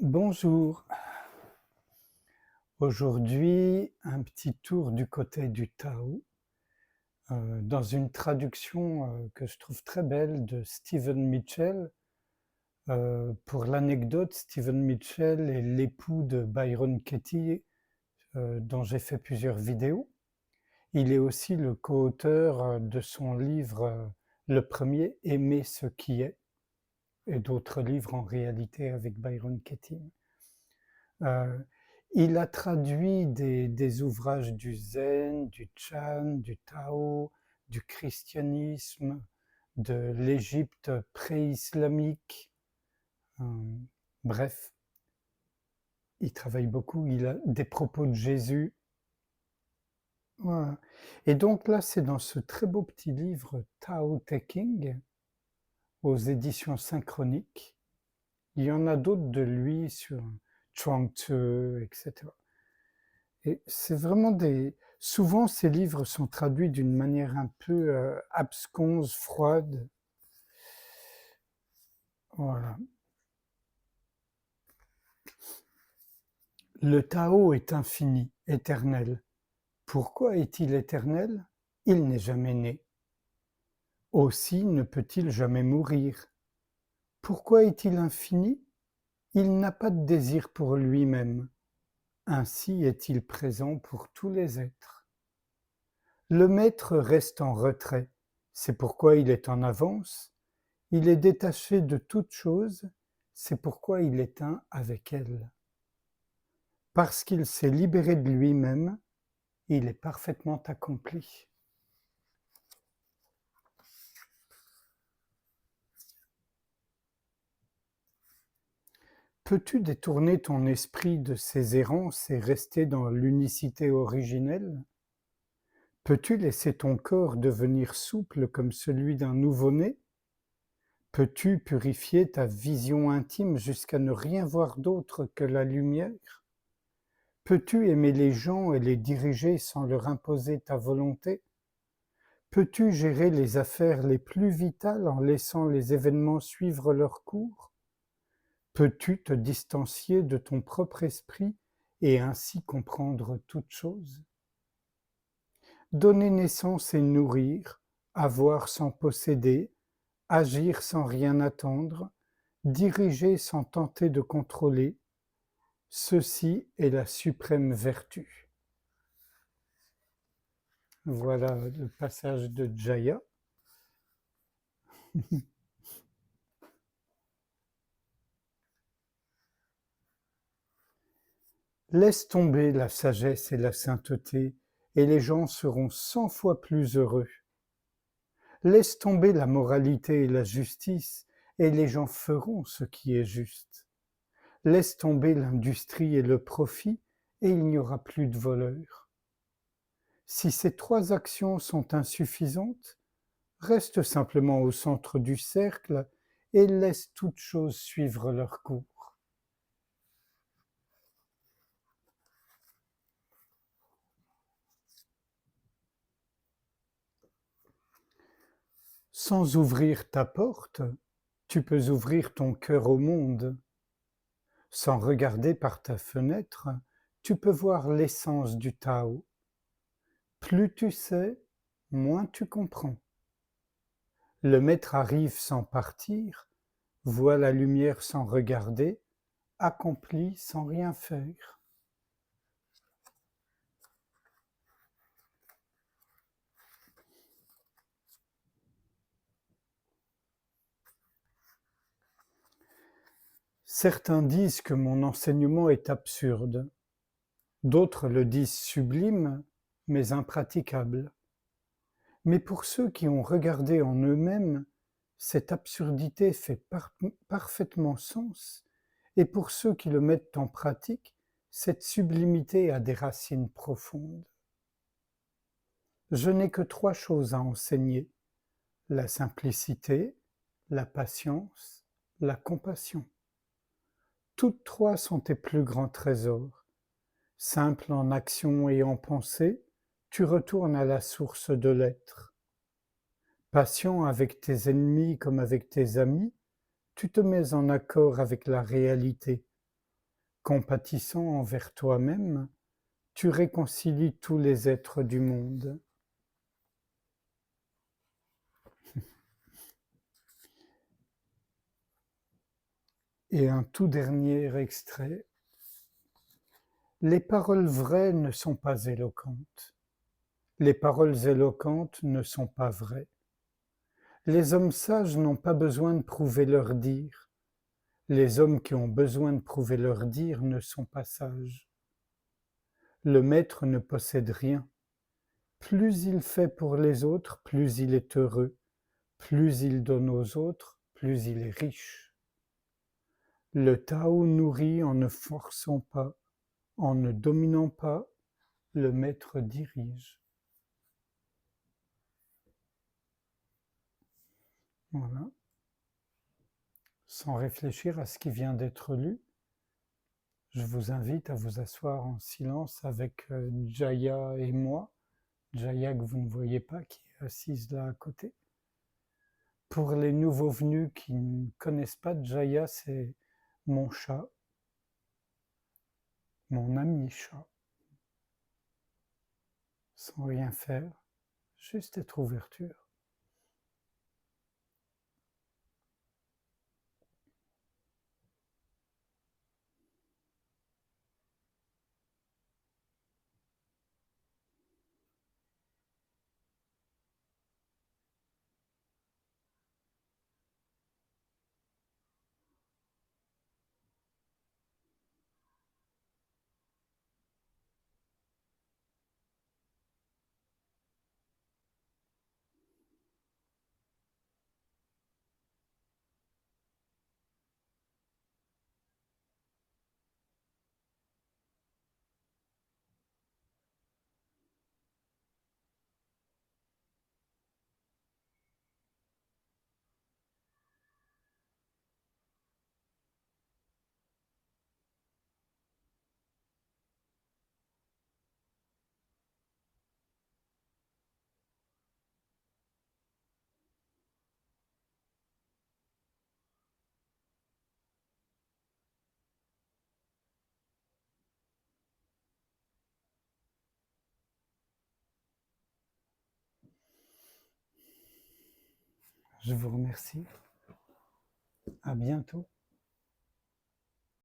Bonjour, aujourd'hui un petit tour du côté du Tao, dans une traduction, que je trouve très belle de Stephen Mitchell. Pour l'anecdote, Stephen Mitchell est l'époux de Byron Katie, dont j'ai fait plusieurs vidéos. Il est aussi le co-auteur, de son livre, le premier Aimer ce qui est et d'autres livres en réalité avec Byron Katie. Heu, il a traduit des ouvrages du zen, du chan, du tao, du christianisme, de l'Égypte pré-islamique, hem, bref, il travaille beaucoup, il a des propos de Jésus, voilà. Et donc là, c'est dans ce très beau petit livre Tao Te Ching, aux éditions Synchronique. Il y en a d'autres de lui sur Chuang Tzu et cetera. Et c'est vraiment des souvent ces livres sont traduits d'une manière un peu, absconse, froide, voilà. Le Tao est infini, éternel. Pourquoi est-il éternel? Il n'est jamais né. Aussi ne peut-il jamais mourir. Pourquoi est-il infini? Il n'a pas de désir pour lui-même. Ainsi est-il présent pour tous les êtres. Le maître reste en retrait. C'est pourquoi il est en avance. Il est détaché de toute chose, c'est pourquoi il est un avec elle. Parce qu'il s'est libéré de lui-même, il est parfaitement accompli. Peux-tu détourner ton esprit de ses errances et rester dans l'unicité originelle? Peux-tu laisser ton corps devenir souple comme celui d'un nouveau-né? Peux-tu purifier ta vision intime jusqu'à ne rien voir d'autre que la lumière? Peux-tu aimer les gens et les diriger sans leur imposer ta volonté? Peux-tu gérer les affaires les plus vitales en laissant les événements suivre leur cours? Peux-tu te distancier de ton propre esprit et ainsi comprendre toute chose? Donner naissance et nourrir, avoir sans posséder, agir sans rien attendre, diriger sans tenter de contrôler, ceci est la suprême vertu. Voilà le passage de Jaya. Laisse tomber la sagesse et la sainteté, et les gens seront 100 fois plus heureux. Laisse tomber la moralité et la justice, et les gens feront ce qui est juste. Laisse tomber l'industrie et le profit, et il n'y aura plus de voleurs. Si ces trois actions sont insuffisantes, reste simplement au centre du cercle et laisse toutes choses suivre leur cours. Sans ouvrir ta porte, tu peux ouvrir ton cœur au monde. Sans regarder par ta fenêtre, tu peux voir l'essence du Tao. Plus tu sais, moins tu comprends. Le maître arrive sans partir, voit la lumière sans regarder, accomplit sans rien faire. Certains disent que mon enseignement est absurde, d'autres le disent sublime, mais impraticable. Mais pour ceux qui ont regardé en eux-mêmes, cette absurdité fait parfaitement sens, et pour ceux qui le mettent en pratique, cette sublimité a des racines profondes. Je n'ai que trois choses à enseigner: la simplicité, la patience, la compassion. Toutes trois sont tes plus grands trésors. Simple en action et en pensée, tu retournes à la source de l'être. Patient avec tes ennemis comme avec tes amis, tu te mets en accord avec la réalité. Compatissant envers toi-même, tu réconcilies tous les êtres du monde. Et un tout dernier extrait. Les paroles vraies ne sont pas éloquentes. Les paroles éloquentes ne sont pas vraies. Les hommes sages n'ont pas besoin de prouver leur dire. Les hommes qui ont besoin de prouver leur dire ne sont pas sages. Le maître ne possède rien. Plus il fait pour les autres, plus il est heureux. Plus il donne aux autres, plus il est riche. Le Tao nourrit en ne forçant pas, en ne dominant pas, le maître dirige. Voilà. Sans réfléchir à ce qui vient d'être lu, je vous invite à vous asseoir en silence avec Jaya et moi. Jaya que vous ne voyez pas, qui est assise là à côté. Pour les nouveaux venus qui ne connaissent pas Jaya, c'est mon chat, mon ami chat. Sans rien faire, juste être ouverture. Je vous remercie. À bientôt.